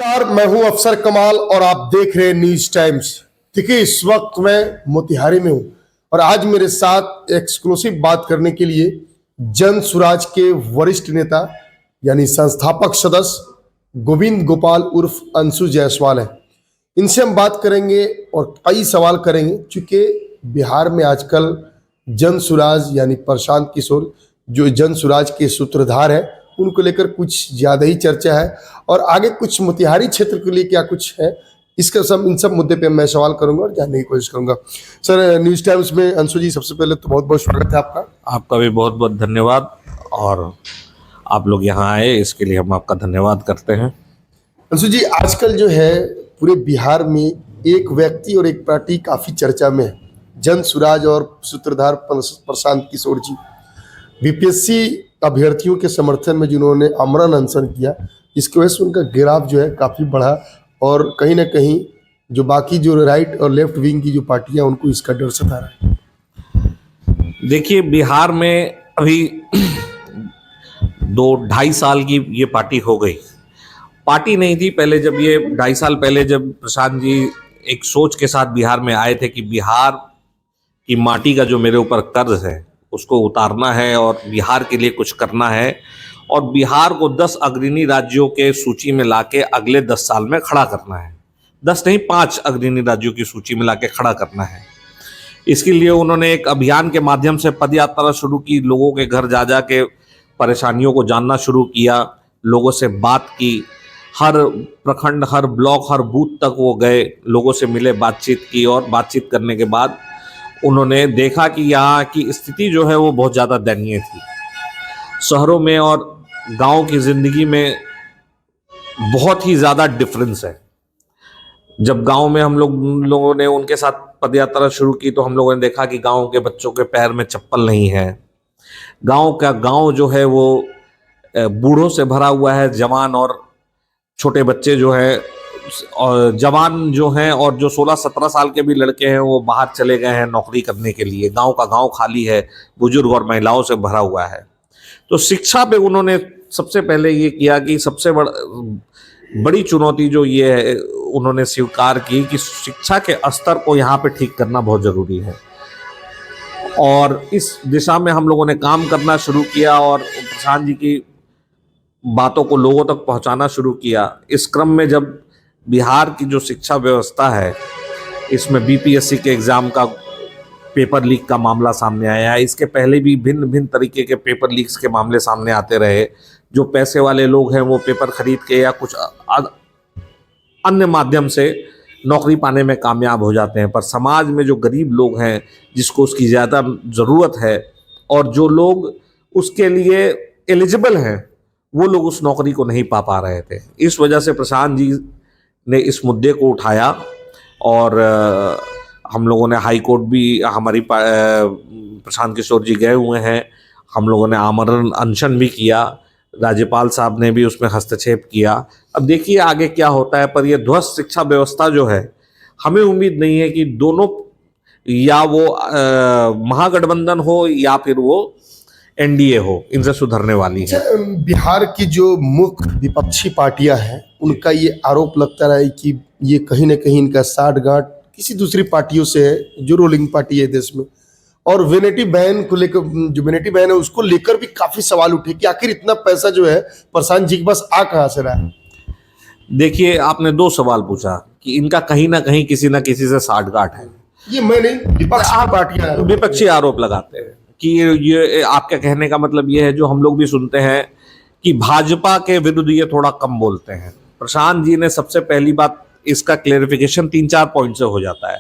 नमस्कार, मैं हूं अफसर कमाल और आप देख रहे हैं न्यूज टाइम्स। देखिए, इस वक्त मैं मोतिहारी में हूं और आज मेरे साथ एक्सक्लूसिव बात करने के लिए जन सुराज के वरिष्ठ नेता यानी संस्थापक सदस्य गोविंद गोपाल उर्फ अंशु जायसवाल है। इनसे हम बात करेंगे और कई सवाल करेंगे, क्योंकि बिहार में आजकल जन सुराज यानी प्रशांत किशोर जो जन सुराज के सूत्रधार है, उनको लेकर कुछ ज्यादा ही चर्चा है और आगे कुछ मोतिहारी क्षेत्र के लिए क्या कुछ है, इसका इन सब मुद्दे पे मैं सवाल करूंगा और जानने की कोशिश करूंगा। सर, न्यूज टाइम्स में अंशु जी, सबसे पहले तो बहुत बहुत स्वागत है आपका। आपका भी बहुत बहुत धन्यवाद और आप लोग यहाँ आए इसके लिए हम आपका धन्यवाद करते हैं। अंशु जी, आजकल जो है पूरे बिहार में एक व्यक्ति और एक पार्टी काफी चर्चा में है, जन सुराज और सूत्रधार प्रशांत किशोर जी। बीपीएससी अभ्यर्थियों के समर्थन में जिन्होंने आमरण अनशन किया, इसकी वजह से उनका गिराव जो है काफ़ी बढ़ा और कहीं ना कहीं जो बाकी जो राइट और लेफ्ट विंग की जो पार्टियां, उनको इसका डर सता रहा है। देखिए, बिहार में अभी 2-2.5 साल की ये पार्टी हो गई। पार्टी नहीं थी पहले, जब ये 2.5 साल पहले जब प्रशांत जी एक सोच के साथ बिहार में आए थे कि बिहार की माटी का जो मेरे ऊपर कर्ज है उसको उतारना है और बिहार के लिए कुछ करना है और बिहार को 10 अग्रणी राज्यों के सूची में लाके अगले 10 साल में खड़ा करना है। 10 नहीं, 5 अग्रणी राज्यों की सूची में लाके खड़ा करना है। इसके लिए उन्होंने एक अभियान के माध्यम से पदयात्रा शुरू की, लोगों के घर जा जा के परेशानियों को जानना शुरू किया, लोगों से बात की, हर प्रखंड, हर ब्लॉक, हर बूथ तक वो गए, लोगों से मिले, बातचीत की और बातचीत करने के बाद उन्होंने देखा कि यहाँ की स्थिति जो है वो बहुत ज़्यादा दयनीय थी। शहरों में और गांव की ज़िंदगी में बहुत ही ज़्यादा डिफरेंस है। जब गांव में हम लोगों ने उनके साथ पदयात्रा शुरू की तो हम लोगों ने देखा कि गांव के बच्चों के पैर में चप्पल नहीं है। गांव जो है वो बूढ़ों से भरा हुआ है, जवान और छोटे बच्चे जो है और जवान जो हैं और जो 16-17 साल के भी लड़के हैं वो बाहर चले गए हैं नौकरी करने के लिए। गांव का गांव खाली है, बुजुर्ग और महिलाओं से भरा हुआ है। तो शिक्षा पे उन्होंने सबसे पहले ये किया कि सबसे बड़ी चुनौती जो ये है, उन्होंने स्वीकार की कि शिक्षा के स्तर को यहाँ पे ठीक करना बहुत ज़रूरी है और इस दिशा में हम लोगों ने काम करना शुरू किया और प्रशांत जी की बातों को लोगों तक पहुँचाना शुरू किया। इस क्रम में जब बिहार की जो शिक्षा व्यवस्था है, इसमें बीपीएससी के एग्ज़ाम का पेपर लीक का मामला सामने आया है। इसके पहले भी भिन्न भिन्न तरीके के पेपर लीक्स के मामले सामने आते रहे। जो पैसे वाले लोग हैं वो पेपर खरीद के या कुछ अन्य माध्यम से नौकरी पाने में कामयाब हो जाते हैं, पर समाज में जो गरीब लोग हैं जिसको उसकी ज़्यादा ज़रूरत है और जो लोग उसके लिए एलिजिबल हैं, वो लोग उस नौकरी को नहीं पा रहे थे। इस वजह से प्रशांत जी ने इस मुद्दे को उठाया और हम लोगों ने हाई कोर्ट भी, हमारी प्रशांत किशोर जी गए हुए हैं, हम लोगों ने आमरण अनशन भी किया, राज्यपाल साहब ने भी उसमें हस्तक्षेप किया। अब देखिए आगे क्या होता है, पर यह ध्वस्त शिक्षा व्यवस्था जो है, हमें उम्मीद नहीं है कि दोनों, या वो महागठबंधन हो या फिर वो एनडीए हो, इनसे सुधरने वाली है। बिहार की जो मुख्य विपक्षी पार्टियां हैं, उनका ये आरोप लगता रहा है कि ये कहीं ना कहीं इनका साठगांठ किसी दूसरी पार्टियों से है जो रूलिंग पार्टी है देश में, और वेनेटी बैन को लेकर, जो वेनेटी बैन है उसको लेकर भी काफी सवाल उठे कि आखिर इतना पैसा जो है प्रशांत जी के पास आ कहां से रहा है। देखिए, आपने 2 सवाल पूछा कि इनका कहीं ना कहीं किसी ना किसी से साठगांठ है। ये मैं नहीं, विपक्षी आरोप लगाते हैं कि ये आपके कहने का मतलब ये है, जो हम लोग भी सुनते हैं, कि भाजपा के विरुद्ध ये थोड़ा कम बोलते हैं। प्रशांत जी ने सबसे पहली बात, इसका क्लेरिफिकेशन 3-4 पॉइंट से हो जाता है।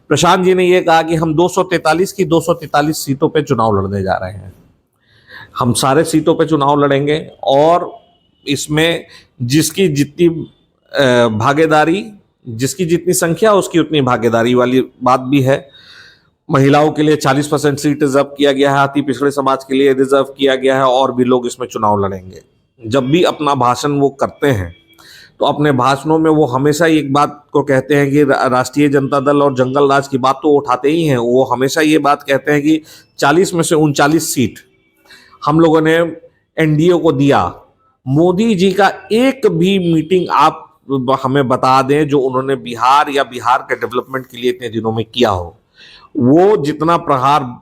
प्रशांत जी ने ये कहा कि हम 243 की 243 सीटों पे चुनाव लड़ने जा रहे हैं। हम सारे सीटों पे चुनाव लड़ेंगे और इसमें जिसकी जितनी भागीदारी, जिसकी जितनी संख्या उसकी उतनी भागीदारी वाली बात भी है। महिलाओं के लिए 40% सीट रिजर्व किया गया है, अति पिछड़े समाज के लिए रिजर्व किया गया है और भी लोग इसमें चुनाव लड़ेंगे। जब भी अपना भाषण वो करते हैं तो अपने भाषणों में वो हमेशा एक बात को कहते हैं कि राष्ट्रीय जनता दल और जंगल राज की बात तो उठाते ही हैं। वो हमेशा ये बात कहते हैं कि 40 में से 39 सीट हम लोगों ने एनडीए को दिया। मोदी जी का एक भी मीटिंग आप हमें बता दें जो उन्होंने बिहार या बिहार के डेवलपमेंट के लिए इतने दिनों में किया हो। वो जितना प्रहार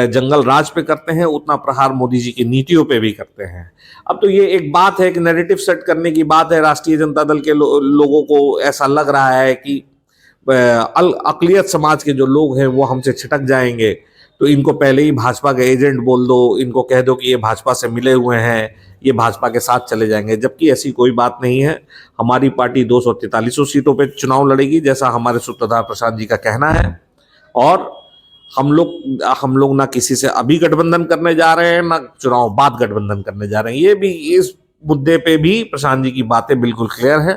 जंगल राज पे करते हैं उतना प्रहार मोदी जी की नीतियों पे भी करते हैं। अब तो ये एक बात है कि नैरेटिव सेट करने की बात है। राष्ट्रीय जनता दल के लोगों को ऐसा लग रहा है कि अकलियत समाज के जो लोग हैं वो हमसे छिटक जाएंगे, तो इनको पहले ही भाजपा के एजेंट बोल दो, इनको कह दो कि ये भाजपा से मिले हुए हैं, ये भाजपा के साथ चले जाएंगे, जबकि ऐसी कोई बात नहीं है। हमारी पार्टी 243 सीटों पे चुनाव लड़ेगी जैसा हमारे सूत्रधार प्रशांत जी का कहना है, और हम लोग ना किसी से अभी गठबंधन करने जा रहे हैं ना चुनाव बाद गठबंधन करने जा रहे हैं। ये भी इस मुद्दे पे भी प्रशांत जी की बातें बिल्कुल क्लियर है,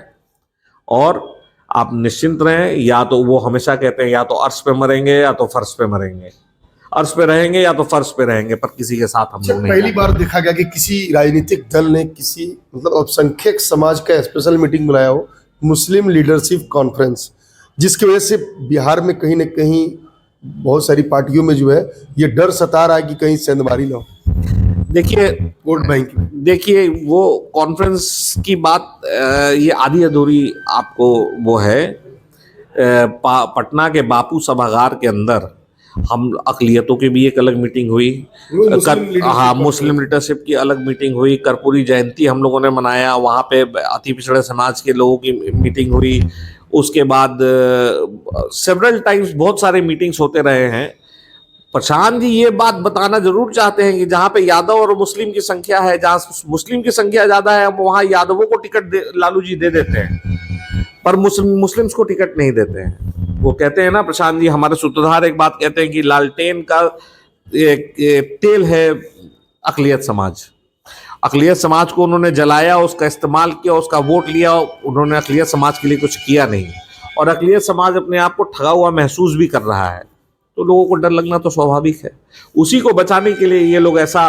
और आप निश्चिंत रहें। या तो वो हमेशा कहते हैं या तो अर्श पे मरेंगे या तो फर्श पे मरेंगे, अर्श पे रहेंगे या तो फर्श पे रहेंगे, पर किसी के साथ हम लोग नहीं पहली बार देखा गया कि किसी राजनीतिक दल ने किसी मतलब अल्पसंख्यक समाज का स्पेशल मीटिंग बुलाया हो, मुस्लिम लीडरशिप कॉन्फ्रेंस, जिसकी वजह से बिहार में कहीं ना कहीं बहुत सारी पार्टियों में जो है ये डर सता रहा है कि कहीं सेंधमारी ना हो। देखिए वोट बैंक में देखिए वो कॉन्फ्रेंस की बात ये आधी अधूरी आपको वो है। पटना के बापू सभागार के अंदर हम अकलियतों की भी एक अलग मीटिंग हुई, मुस्लिम लीडरशिप की अलग मीटिंग हुई, कर्पूरी जयंती हम लोगों ने मनाया, वहाँ पे अति पिछड़े समाज के लोगों की मीटिंग हुई। उसके बाद सेवरल टाइम्स बहुत सारे मीटिंग्स होते रहे हैं। प्रशांत जी ये बात बताना जरूर चाहते हैं कि जहाँ पे यादव और मुस्लिम की संख्या है, जहाँ मुस्लिम की संख्या ज्यादा है, वहाँ यादवों को टिकट लालू जी दे देते हैं, पर मुस्लिम्स को टिकट नहीं देते हैं। वो कहते हैं ना प्रशांत जी, हमारे सूत्रधार एक बात कहते हैं कि लालटेन का एक तेल है अकलियत समाज। अकलियत समाज को उन्होंने जलाया, उसका इस्तेमाल किया, उसका वोट लिया, उन्होंने अकलियत समाज के लिए कुछ किया नहीं, और अकलियत समाज अपने आप को ठगा हुआ महसूस भी कर रहा है, तो लोगों को डर लगना तो स्वाभाविक है। उसी को बचाने के लिए ये लोग ऐसा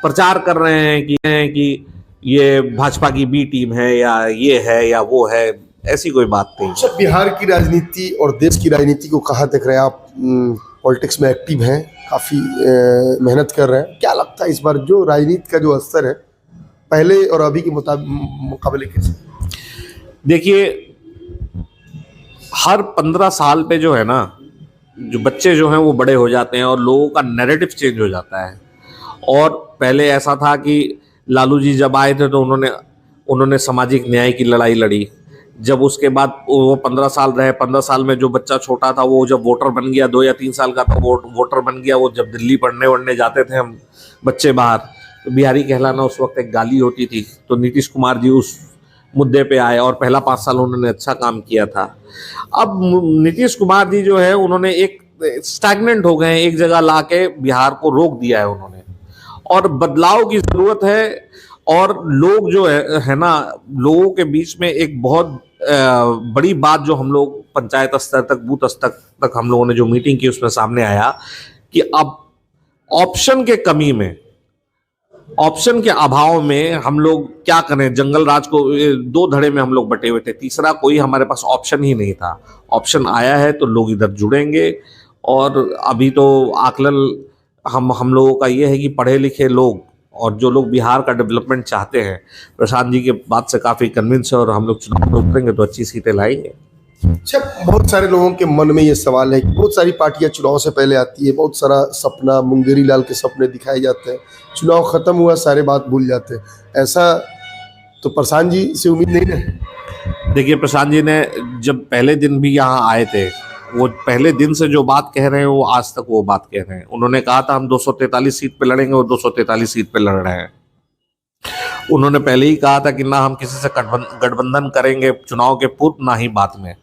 प्रचार कर रहे हैं कि ये भाजपा की बी टीम है या ये है या वो है, ऐसी कोई बात नहीं। अच्छा, बिहार की राजनीति और देश की राजनीति को कहाँ देख रहे हैं आप? पॉलिटिक्स में एक्टिव हैं, काफ़ी मेहनत कर रहे हैं, क्या लगता है इस बार जो राजनीति का जो असर है पहले और अभी के मुकाबले कैसे? देखिए, हर 15 साल पे जो है ना, जो बच्चे जो हैं वो बड़े हो जाते हैं और लोगों का नैरेटिव चेंज हो जाता है। और पहले ऐसा था कि लालू जी जब आए थे तो उन्होंने सामाजिक न्याय की लड़ाई लड़ी। जब उसके बाद वो 15 साल रहे, 15 साल में जो बच्चा छोटा था वो जब वोटर बन गया, 2 या 3 साल का था वोटर बन गया, वो जब दिल्ली पढ़ने जाते थे हम बच्चे बाहर, तो बिहारी कहलाना उस वक्त एक गाली होती थी। तो नीतीश कुमार जी उस मुद्दे पे आए और पहला 5 साल उन्होंने अच्छा काम किया था। अब नीतीश कुमार जी जो है उन्होंने एक स्टैग्नेंट हो गए, एक जगह ला के बिहार को रोक दिया है उन्होंने, और बदलाव की जरूरत है। और लोग जो है ना, लोगों के बीच में एक बहुत बड़ी बात जो हम लोग पंचायत स्तर तक, बूथ स्तर तक हम लोगों ने जो मीटिंग की उसमें सामने आया कि अब ऑप्शन के कमी में, ऑप्शन के अभाव में हम लोग क्या करें। जंगल राज को 2 धड़े में हम लोग बटे हुए थे, तीसरा कोई हमारे पास ऑप्शन ही नहीं था। ऑप्शन आया है तो लोग इधर जुड़ेंगे। और अभी तो आकलन हम लोगों का ये है कि पढ़े लिखे लोग और जो लोग बिहार का डेवलपमेंट चाहते हैं, प्रशांत जी के बात से काफ़ी कन्विंस है, और हम लोग चुनाव में उतरेंगे तो अच्छी सीटें लाएंगे। अच्छा, बहुत सारे लोगों के मन में ये सवाल है कि बहुत सारी पार्टियां चुनाव से पहले आती है, बहुत सारा सपना, मुंगेरी लाल के सपने दिखाए जाते हैं, चुनाव खत्म हुआ सारे बात भूल जाते हैं। ऐसा तो प्रशांत जी से उम्मीद नहीं ना? देखिए, प्रशांत जी ने जब पहले दिन भी यहाँ आए थे, वो पहले दिन से जो बात कह रहे हैं वो आज तक वो बात कह रहे हैं। उन्होंने कहा था हम 243 सीट पे लड़ेंगे, और 243 सीट पे लड़ रहे हैं। उन्होंने पहले ही कहा था कि ना हम किसी से गठबंधन करेंगे चुनाव के पूर्व, ना ही बाद में।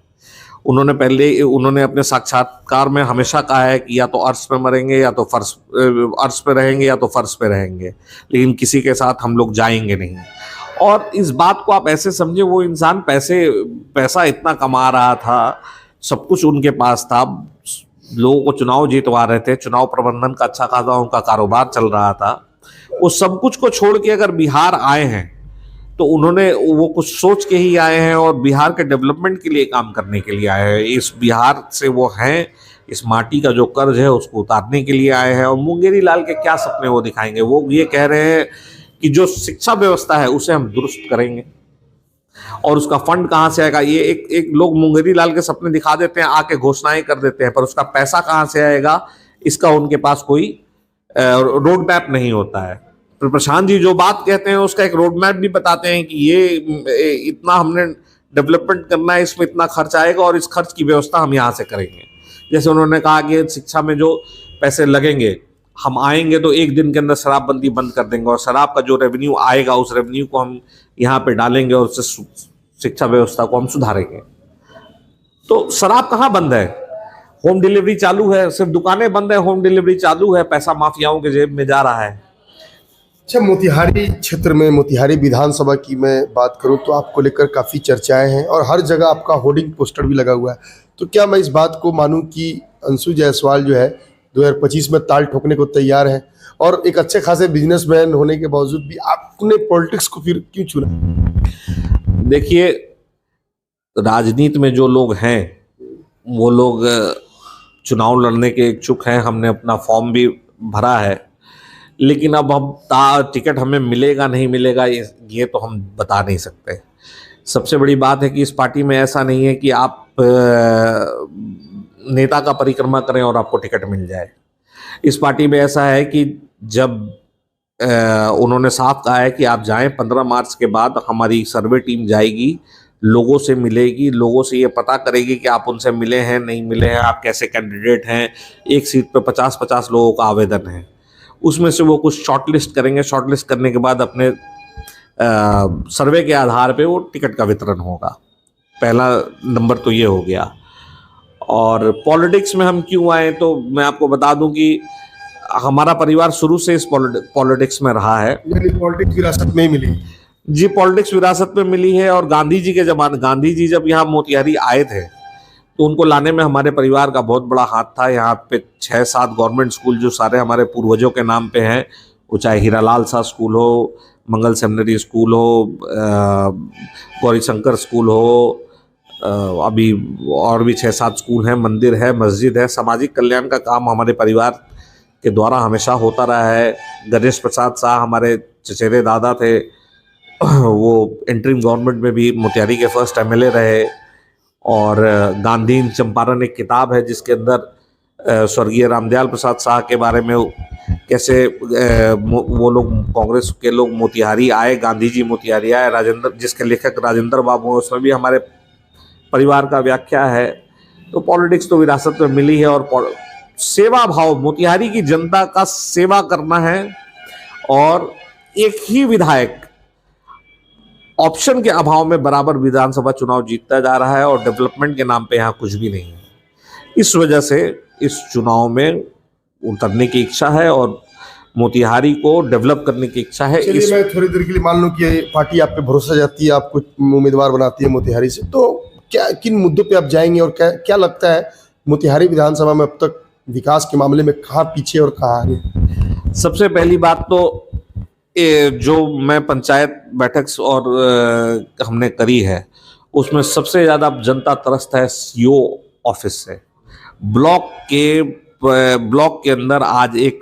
उन्होंने अपने साक्षात्कार में हमेशा कहा है कि या तो अर्श पे मरेंगे या तो अर्श पे रहेंगे या तो फर्श पे रहेंगे, लेकिन किसी के साथ हम लोग जाएंगे नहीं। और इस बात को आप ऐसे समझे, वो इंसान पैसा इतना कमा रहा था, सब कुछ उनके पास था, लोगों को चुनाव जीतवा रहे थे, चुनाव प्रबंधन का अच्छा खासा उनका कारोबार चल रहा था। वो सब कुछ को छोड़ के अगर बिहार आए हैं तो उन्होंने वो कुछ सोच के ही आए हैं, और बिहार के डेवलपमेंट के लिए काम करने के लिए आए हैं। इस बिहार से वो हैं, इस माटी का जो कर्ज है उसको उतारने के लिए आए हैं। और मुंगेरी लाल के क्या सपने वो दिखाएंगे? वो ये कह रहे हैं कि जो शिक्षा व्यवस्था है उसे हम दुरुस्त करेंगे। और उसका फंड कहाँ से आएगा, ये एक एक लोग मुंगेरी लाल के सपने दिखा देते हैं, आके घोषणाएं कर देते हैं, पर उसका पैसा कहाँ से आएगा इसका उनके पास कोई रोड मैप नहीं होता है। तो प्रशांत जी जो बात कहते हैं उसका एक रोड मैप भी बताते हैं कि ये इतना हमने डेवलपमेंट करना है, इसमें इतना खर्च आएगा और इस खर्च की व्यवस्था हम यहाँ से करेंगे। जैसे उन्होंने कहा कि शिक्षा में जो पैसे लगेंगे, हम आएंगे तो एक दिन के अंदर शराबबंदी बंद कर देंगे और शराब का जो रेवेन्यू आएगा उस रेवेन्यू को हम यहाँ पे डालेंगे और उससे शिक्षा व्यवस्था को हम सुधारेंगे। तो शराब कहाँ बंद है, होम डिलीवरी चालू है, सिर्फ दुकानें बंद है, होम डिलीवरी चालू है, पैसा माफियाओं के जेब में जा रहा है। अच्छा, मोतिहारी क्षेत्र में, मोतिहारी विधानसभा की मैं बात करूं तो आपको लेकर काफ़ी चर्चाएं हैं और हर जगह आपका होर्डिंग पोस्टर भी लगा हुआ है। तो क्या मैं इस बात को मानूं कि अंशु जायसवाल जो है 2025 में ताल ठोकने को तैयार है, और एक अच्छे खासे बिजनेसमैन होने के बावजूद भी आपने पॉलिटिक्स को फिर क्यों चुना? देखिए, राजनीति में जो लोग हैं वो लोग चुनाव लड़ने के इच्छुक हैं, हमने अपना फॉर्म भी भरा है, लेकिन अब हम टिकट हमें मिलेगा नहीं मिलेगा ये तो हम बता नहीं सकते। सबसे बड़ी बात है कि इस पार्टी में ऐसा नहीं है कि आप नेता का परिक्रमा करें और आपको टिकट मिल जाए। इस पार्टी में ऐसा है कि जब उन्होंने साफ कहा है कि आप जाएं, 15 मार्च के बाद हमारी सर्वे टीम जाएगी, लोगों से मिलेगी, लोगों से ये पता करेगी कि आप उनसे मिले हैं नहीं मिले हैं, आप कैसे कैंडिडेट हैं। एक सीट पे 50-50 लोगों का आवेदन है, उसमें से वो कुछ शॉर्टलिस्ट करेंगे, शॉर्टलिस्ट करने के बाद अपने सर्वे के आधार पे वो टिकट का वितरण होगा। पहला नंबर तो ये हो गया। और पॉलिटिक्स में हम क्यों आए, तो मैं आपको बता दूं कि हमारा परिवार शुरू से इस पॉलिटिक्स में रहा है। यानी पॉलिटिक्स विरासत में ही मिली? जी, पॉलिटिक्स विरासत में मिली है। और गांधी जी के जमाने, गांधी जी जब यहाँ मोतिहारी आए थे तो उनको लाने में हमारे परिवार का बहुत बड़ा हाथ था। यहाँ पे 6-7 गवर्नमेंट स्कूल जो सारे हमारे पूर्वजों के नाम पे हैं, वो चाहे हीरालाल शाह स्कूल हो, मंगल सेमिनरी स्कूल हो, गौरी शंकर स्कूल हो, अभी और भी 6-7 स्कूल हैं, मंदिर है, मस्जिद है। सामाजिक कल्याण का काम हमारे परिवार के द्वारा हमेशा होता रहा है। गणेश प्रसाद शाह हमारे चचेरे दादा थे, वो इंटरिम गवर्नमेंट में भी मोतिहारी के फर्स्ट एमएलए रहे। और गांधी चंपारण एक किताब है जिसके अंदर स्वर्गीय रामदयाल प्रसाद शाह के बारे में कैसे वो लोग, कांग्रेस के लोग मोतिहारी आए, गांधी जी मोतिहारी आए, राजेंद्र, जिसके लेखक राजेंद्र बाबू हैं, उसमें भी हमारे परिवार का व्याख्या है। तो पॉलिटिक्स तो विरासत में मिली है। और सेवा भाव, मोतिहारी की जनता का सेवा करना है। और एक ही विधायक ऑप्शन के अभाव में बराबर विधानसभा चुनाव जीतता जा रहा है और डेवलपमेंट के नाम पे यहाँ कुछ भी नहीं है। इस वजह से इस चुनाव में उतरने की इच्छा है और मोतिहारी को डेवलप करने की इच्छा है। चलिए, मैं थोड़ी देर के लिए मान लूं कि ये पार्टी आप पे भरोसा जाती है, आपको उम्मीदवार बनाती है मोतिहारी से, तो क्या किन मुद्दों पे आप जाएंगे और क्या लगता है मोतिहारी विधानसभा में अब तक विकास के मामले में कहाँ पीछे और कहाँ आगे? सबसे पहली बात तो जो मैं पंचायत बैठक और हमने करी है उसमें सबसे ज़्यादा जनता त्रस्त है सीओ ऑफिस से। ब्लॉक के अंदर आज एक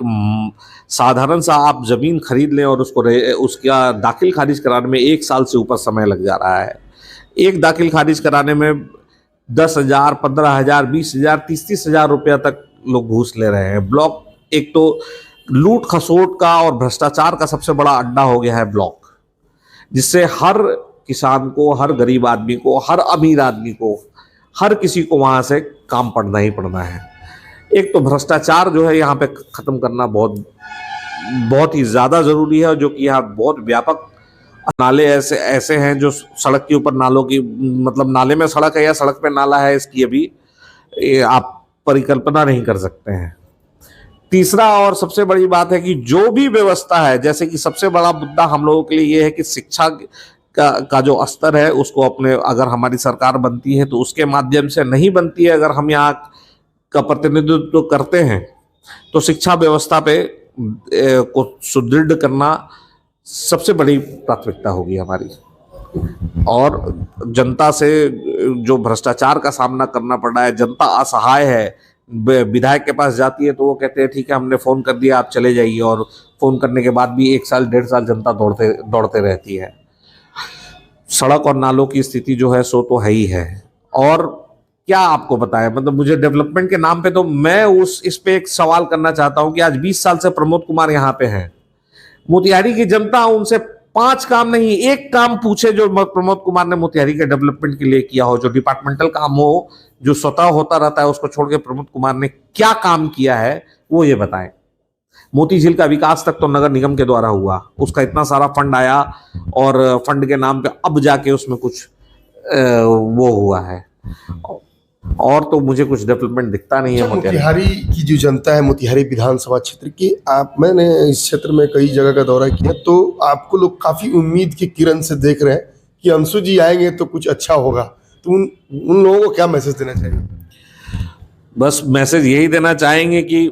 साधारण सा आप ज़मीन खरीद लें और उसका दाखिल खारिज कराने में 1 साल से ऊपर समय लग जा रहा है। एक दाखिल खारिज कराने में 10,000, 15,000, 20,000, 30,000 रुपया तक लोग घूस ले रहे हैं। ब्लॉक एक तो लूट खसोट का और भ्रष्टाचार का सबसे बड़ा अड्डा हो गया है ब्लॉक, जिससे हर किसान को, हर गरीब आदमी को, हर अमीर आदमी को, हर किसी को वहाँ से काम पड़ना ही पड़ना है। एक तो भ्रष्टाचार जो है यहाँ पे ख़त्म करना बहुत ही ज़्यादा ज़रूरी है, जो कि यहाँ बहुत व्यापक नाले ऐसे हैं जो सड़क के ऊपर नालों की, मतलब नाले में सड़क है या सड़क पे नाला है, इसकी अभी आप परिकल्पना नहीं कर सकते हैं। तीसरा और सबसे बड़ी बात है कि जो भी व्यवस्था है, जैसे कि सबसे बड़ा मुद्दा हम लोगों के लिए ये है कि शिक्षा का जो स्तर है उसको अपने, अगर हमारी सरकार बनती है तो उसके माध्यम से नहीं बनती है, अगर हम यहाँ का प्रतिनिधित्व करते हैं तो शिक्षा व्यवस्था पे को सुदृढ़ करना सबसे बड़ी प्राथमिकता होगी हमारी। और जनता से जो भ्रष्टाचार का सामना करना पड़ रहा है, जनता असहाय है। विधायक के पास जाती है तो वो कहते हैं ठीक है हमने फ़ोन कर दिया आप चले जाइए, और फ़ोन करने के बाद भी 1 साल 1.5 साल जनता दौड़ते रहती है। सड़क और नालों की स्थिति जो है सो तो है ही है। और क्या आपको बताया, मतलब मुझे डेवलपमेंट के नाम पे तो मैं इस पे एक सवाल करना चाहता हूं कि आज 20 साल से प्रमोद कुमार यहां पे हैं। मोतिहारी की जनता उनसे 5 काम नहीं, 1 काम पूछे जो प्रमोद कुमार ने मोतिहारी के डेवलपमेंट के लिए किया हो, जो डिपार्टमेंटल काम हो, जो स्वतः होता रहता है, उसको छोड़ के प्रमोद कुमार ने क्या काम किया है वो ये बताएं। मोती झील का विकास तक तो नगर निगम के द्वारा हुआ, उसका इतना सारा फंड आया और फंड के नाम पे अब जाके उसमें कुछ वो हुआ है, और तो मुझे कुछ डेवलपमेंट दिखता नहीं है। मोतिहारी की जो जनता है, मोतिहारी विधानसभा क्षेत्र की, मैंने इस क्षेत्र में कई जगह का दौरा किया, तो आपको लोग काफी उम्मीद की किरण से देख रहे हैं कि अंशु जी आएंगे तो कुछ अच्छा होगा, तो उन लोगों को क्या मैसेज देना चाहिए? बस मैसेज यही देना चाहेंगे कि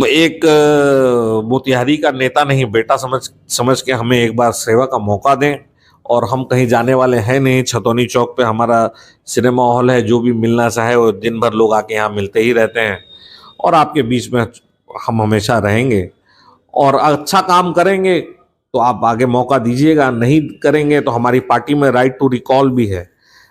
एक मोतिहारी का नेता नहीं, बेटा समझ के हमें एक बार सेवा का मौका दें। और हम कहीं जाने वाले हैं नहीं, छतौनी चौक पे हमारा सिनेमा हॉल है, जो भी मिलना चाहे वो दिन भर लोग आके यहाँ मिलते ही रहते हैं, और आपके बीच में हम हमेशा रहेंगे। और अच्छा काम करेंगे तो आप आगे मौका दीजिएगा, नहीं करेंगे तो हमारी पार्टी में राइट टू रिकॉल भी है।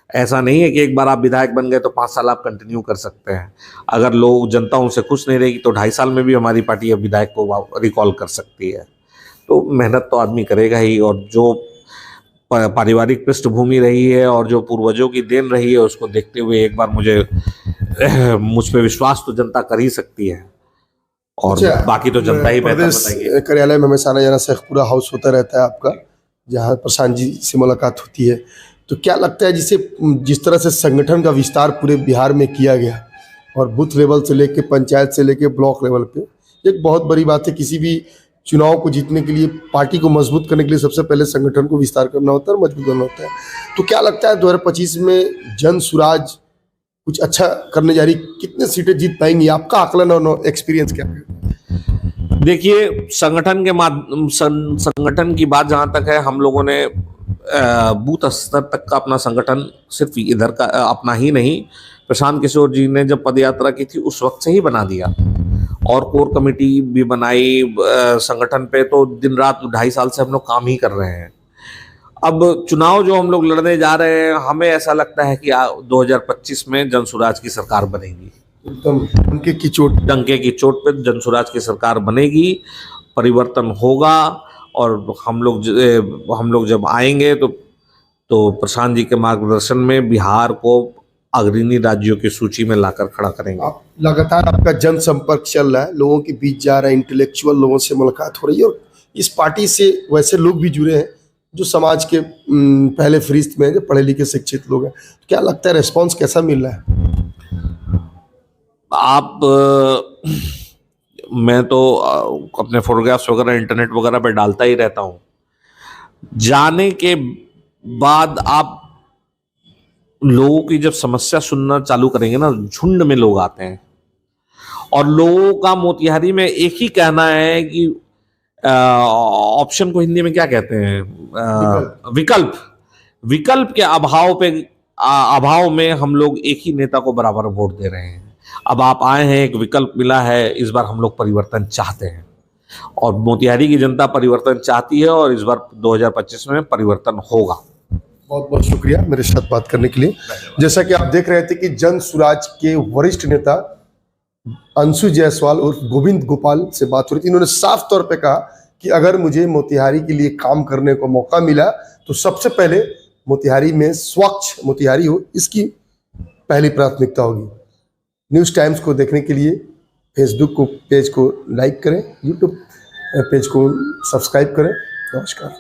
ऐसा नहीं है कि एक बार आप विधायक बन गए तो 5 साल आप कंटिन्यू कर सकते हैं। अगर लोग, जनता उनसे खुश नहीं रहेगी तो 2.5 साल में भी हमारी पार्टी अब विधायक को रिकॉल कर सकती है। तो मेहनत तो आदमी करेगा ही, और जो पारिवारिक पृष्ठभूमि रही है और जो पूर्वजों की देन रही है उसको देखते हुए एक बार मुझ पे विश्वास तो जनता कर ही सकती है, और बाकी तो जनता ही बेहतर बताएगी। कार्यालय में हमेशा आना जाना शेखपुरा हाउस होता रहता है आपका, जहाँ प्रशांत जी से मुलाकात होती है, तो क्या लगता है जिस तरह से संगठन का विस्तार पूरे बिहार में किया गया, और बूथ लेवल से लेके पंचायत से लेके ब्लॉक लेवल पे, एक बहुत बड़ी बात है। किसी भी चुनाव को जीतने के लिए, पार्टी को मजबूत करने के लिए सबसे पहले संगठन को विस्तार करना होता है और मजबूत करना होता है। तो क्या लगता है 2025 में जन सुराज कुछ अच्छा करने जा रही, कितने सीटें जीत पाएंगी? आपका आकलन और एक्सपीरियंस क्या है? देखिए, संगठन की बात जहां तक है, हम लोगों ने बूथ स्तर तक का अपना संगठन, सिर्फ इधर का अपना ही नहीं, प्रशांत किशोर जी ने जब पदयात्रा की थी उस वक्त से ही बना दिया, और कोर कमेटी भी बनाई संगठन पे। तो दिन रात 2.5 साल से हम लोग काम ही कर रहे हैं। अब चुनाव जो हम लोग लड़ने जा रहे हैं, हमें ऐसा लगता है कि 2025 में जनसुराज की सरकार बनेगी। एकदम डंके की चोट पे जनसुराज की सरकार बनेगी, परिवर्तन होगा, और हम लोग जब आएंगे तो प्रशांत जी के मार्गदर्शन में बिहार को अग्रणी राज्यों की सूची में लाकर खड़ा करेंगे। आप लगातार आपका जनसंपर्क चल रहा है, लोगों के बीच जा रहा है, इंटेलेक्चुअल लोगों से मुलाकात हो रही है, और इस पार्टी से वैसे लोग भी जुड़े हैं जो समाज के पहले फरिश्त में, जो पढ़े लिखे शिक्षित लोग हैं। तो क्या लगता है रेस्पॉन्स कैसा मिल रहा है? मैं तो अपने फोटोग्राफ्स वगैरह इंटरनेट वगैरह पे डालता ही रहता हूँ। जाने के बाद आप लोगों की जब समस्या सुनना चालू करेंगे ना, झुंड में लोग आते हैं, और लोगों का मोतिहारी में एक ही कहना है कि ऑप्शन को हिंदी में क्या कहते हैं, विकल्प के अभाव में हम लोग एक ही नेता को बराबर वोट दे रहे हैं। अब आप आए हैं, एक विकल्प मिला है, इस बार हम लोग परिवर्तन चाहते हैं, और मोतिहारी की जनता परिवर्तन चाहती है, और इस बार 2025 में परिवर्तन होगा। बहुत बहुत शुक्रिया मेरे साथ बात करने के लिए। जैसा कि आप देख रहे थे कि जन सुराज के वरिष्ठ नेता अंशु जायसवाल और गोविंद गोपाल से बात हो रही थी। इन्होंने साफ तौर पे कहा कि अगर मुझे मोतिहारी के लिए काम करने को मौका मिला तो सबसे पहले मोतिहारी में स्वच्छ मोतिहारी हो, इसकी पहली प्राथमिकता होगी। न्यूज़ टाइम्स को देखने के लिए फेसबुक पेज को लाइक करें, यूट्यूब पेज को सब्सक्राइब करें। नमस्कार।